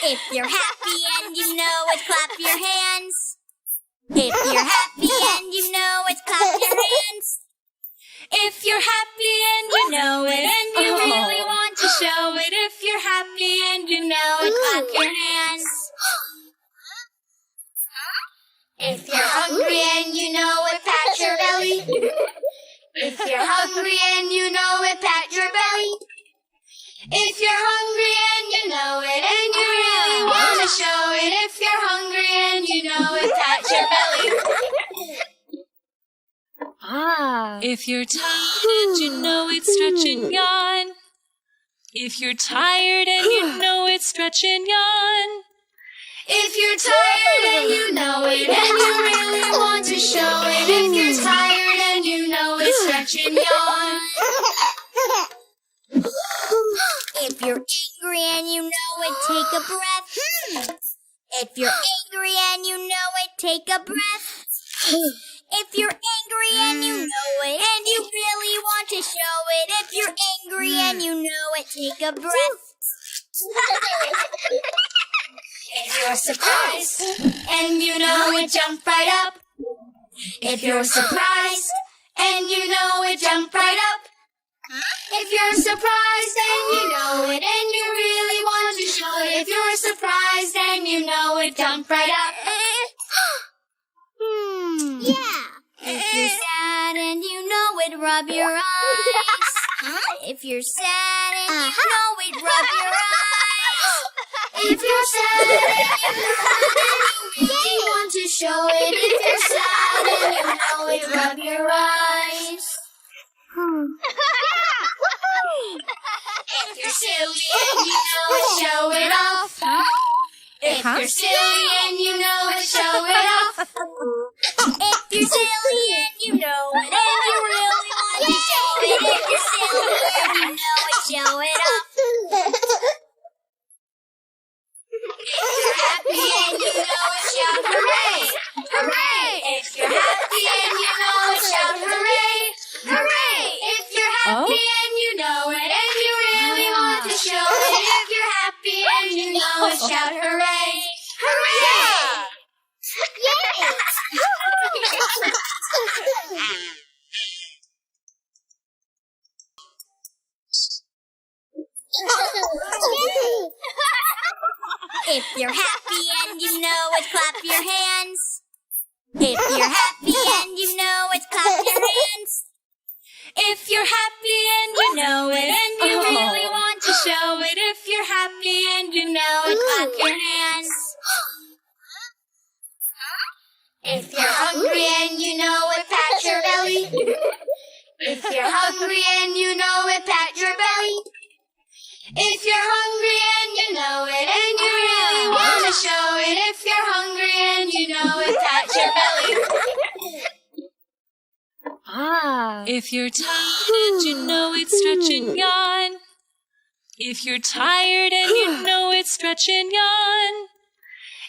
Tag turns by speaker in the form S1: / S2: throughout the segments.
S1: If you're happy and you know it, clap your hands. If you're happy and you know it, clap your hands. If you're happy and you know it and you really want to show it, if you're happy and you know it, clap your hands. If you're hungry and you know it, pat your belly. If you're hungry and you know it, pat your belly. If you're hungry and you know it and you really want to show it, if you're hungry and you know it, pat your belly.
S2: If you're tired and you know it, stretch and yawn. If you're tired and you know it, stretch and yawn.
S1: If you're tired and you know it and you really want to show it, if you're tired and you know it, stretch and yawn. If you're angry and you know it, take a breath. If you're angry and you know it, take a breath. If you're angry and you know it and you really want to show it, if you're angry and you know it, take a breath. If you're surprised and you know it, jump right up. If you're surprised and you know it, jump right up. If you're surprised and you know it and you really want to show it, if you're surprised and you know it, jump right up. Yeah. If you're sad and you know it, rub your eyes. If you're sad and you know it, rub your eyes. If you're sad and you really want to show it, if you're sad and you know it, rub your eyes. If you're silly and you know it, show it off. If you're silly and you know it, show it off. If you're silly and you know it and you really want to show it, if you're silly and you know it, show it off. If you're happy and you know it, shout hooray! Hooray! If you're happy and you know it, shout hooray! Hooray! If you're happy and you know it and you really want to show it, if you're happy and you know it, shout hooray! Hooray! If you're happy and you know it, clap your hands. If you're happy and you know it, clap your hands. If you're happy and you know it and you really want to show it, if you're happy and you know it, clap your hands. If you're hungry and you know it, pat your belly. If you're hungry and you know it, pat your belly. If you're hungry and you know it and you really want to show it, if you're hungry and you know it, pat your belly.
S2: If you're tired and you know it, stretch and yawn. If you're tired and you know it, stretch and yawn.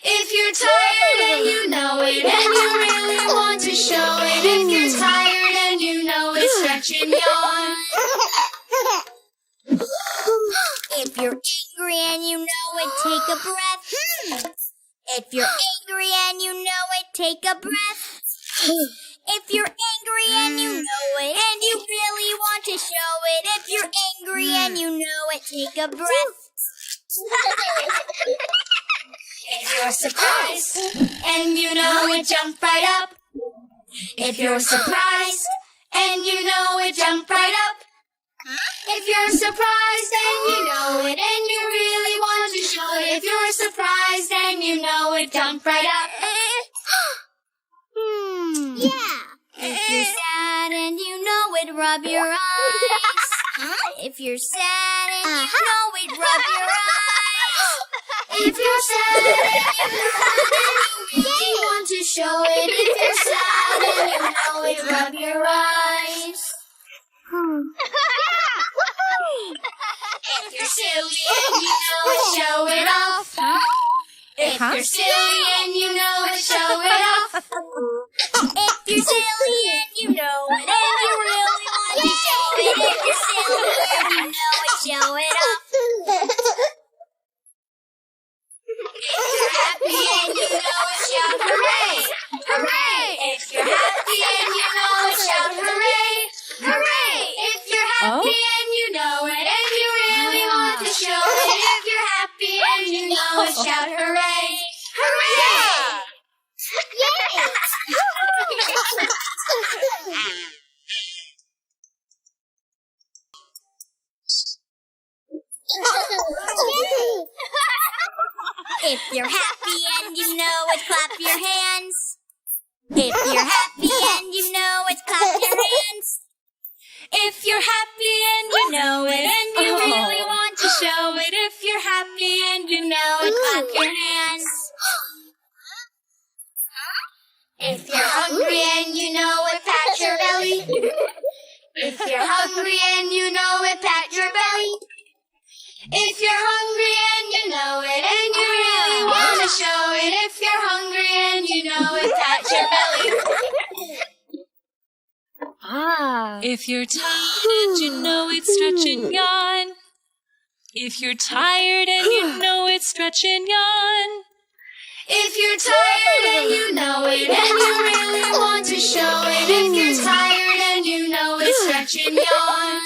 S1: If you're tired and you know it and you really want to show it, if you're tired and you know it, stretch and yawn. If you're angry and you know it, take a breath. If you're angry and you know it, take a breath. If you're angry and you know it and you really want to show it, if you're angry and you know it, take a breath. If you're surprised and you know it, jump right up. If you're surprised and you know it, jump right up. If you're surprised and you know it and you really want to show it, if you're surprised and you know it, jump right up. Yeah. If you're sad and you know it, rub your eyes. If you're sad and you know it, rub your eyes. If you're sad and you really want to show it, if you're sad and you know it, rub your eyes. If you're silly and you know it, show it off. If you're silly and you know it, show it off. If you're silly and you know it and you really want to show it, if you're silly and you know it, show it off. If you're happy and you know it, clap your hands. If you're happy and you know it, clap your hands. If you're happy and you know it and you really want to show it. If you're happy and you know it, clap your hands. If you're hungry and you know it, pat your belly. If you're hungry and you know it, pat your belly. If you're hungry and you know it and you really want to show it. If you're hungry and you know it, pat your belly.
S2: If you're tired and you know it, stretch and yawn. If you're tired and you know it, stretch and yawn.
S1: If you're tired and you know it and you really want to show it. If you're tired and you know it, stretch and yawn.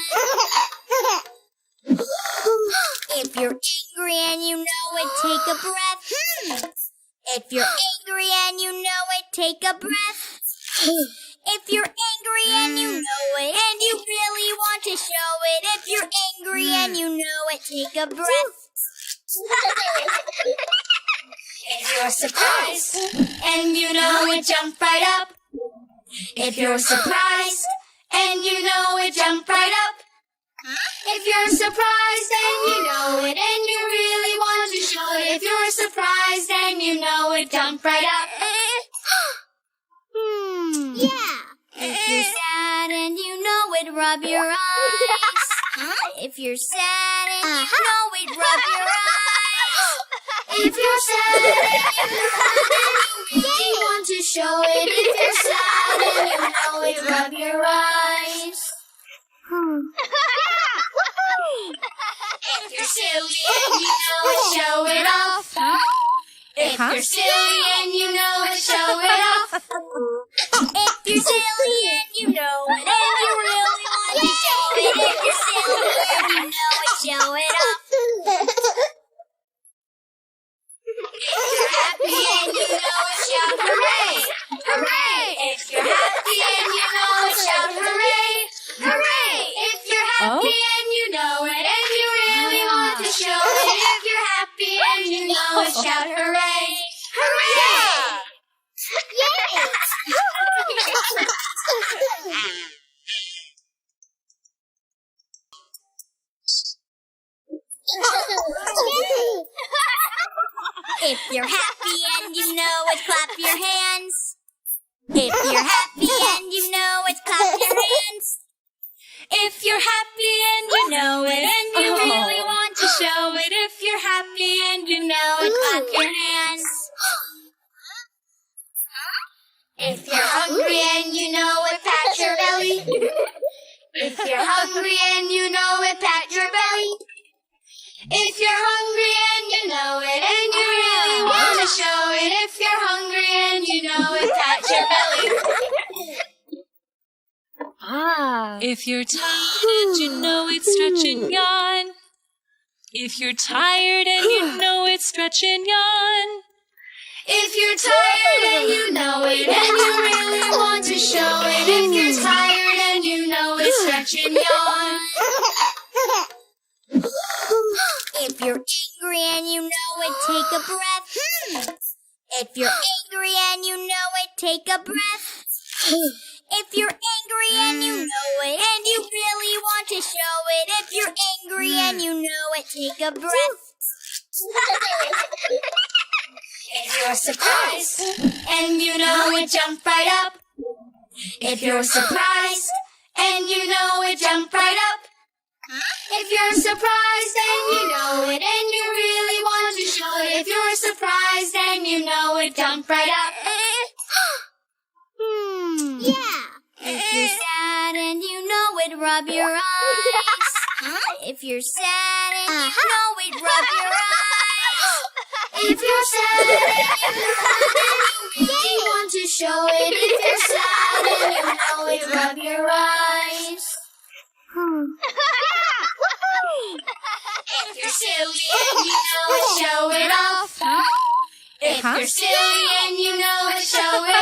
S1: If you're angry and you know it, take a breath. If you're angry and you know it, take a breath. If you're angry and you know it and you really want to show it. If you're angry and you know it, take a breath. If you're surprised and you know it, jump right up. If you're surprised and you know it, jump right up. If you're surprised and you know it and you really want to show it. If you're surprised and you know it, jump right up. Yeah. If you're sad and you know it, rub your eyes. If you're sad and you know it, rub your eyes. If you're sad and you really want to show it. If you're sad and you know it, rub your eyes. If you're silly and you know it, show it off. If you're silly and you know it, show it off. If you're silly and you know it and you really want to show it. If you're silly and you know it, show it off. If you're happy and you know it, shout hooray! Hooray! If you're happy and you know it, shout hooray! Hooray! If you're happy and you know it and you really want to show it. If you're happy and you know it, shout hooray! Hooray! If you're happy and you know it, clap your hands. If you're happy and you know it, clap your hands. If you're happy and you know it and you really want to show it. If you're happy and you know it, clap your hands. If you're hungry and you know it, pat your belly. If you're hungry and you know it, pat your belly. If you're hungry and you know it and you really want to show it. If you're hungry and you know it, pat your belly.
S2: If you're tired and you know it, stretch and yawn. If you're tired and you know it, stretch and yawn.
S1: If you're tired and you know it and you really want to show it. If you're tired and you know it, stretch and yawn. If you're angry and you know it, take a breath. If you're angry and you know it, take a breath. If you're angry and you know it and you really want to show it. If you're angry and you know it, take a breath. If you're surprised and you know it, jump right up. If you're surprised and you know it, jump right up. If you're surprised and you know it and you really want to show it. If you're surprised and you know it, jump right up. Yeah. If you're sad and you know it, rub your eyes. If you're sad and you know it, rub your eyes. If you're sad and you really want to show it. If you're sad and you know it, rub your eyes. If you're silly and you know it, show it off. If you're silly and you know it, show it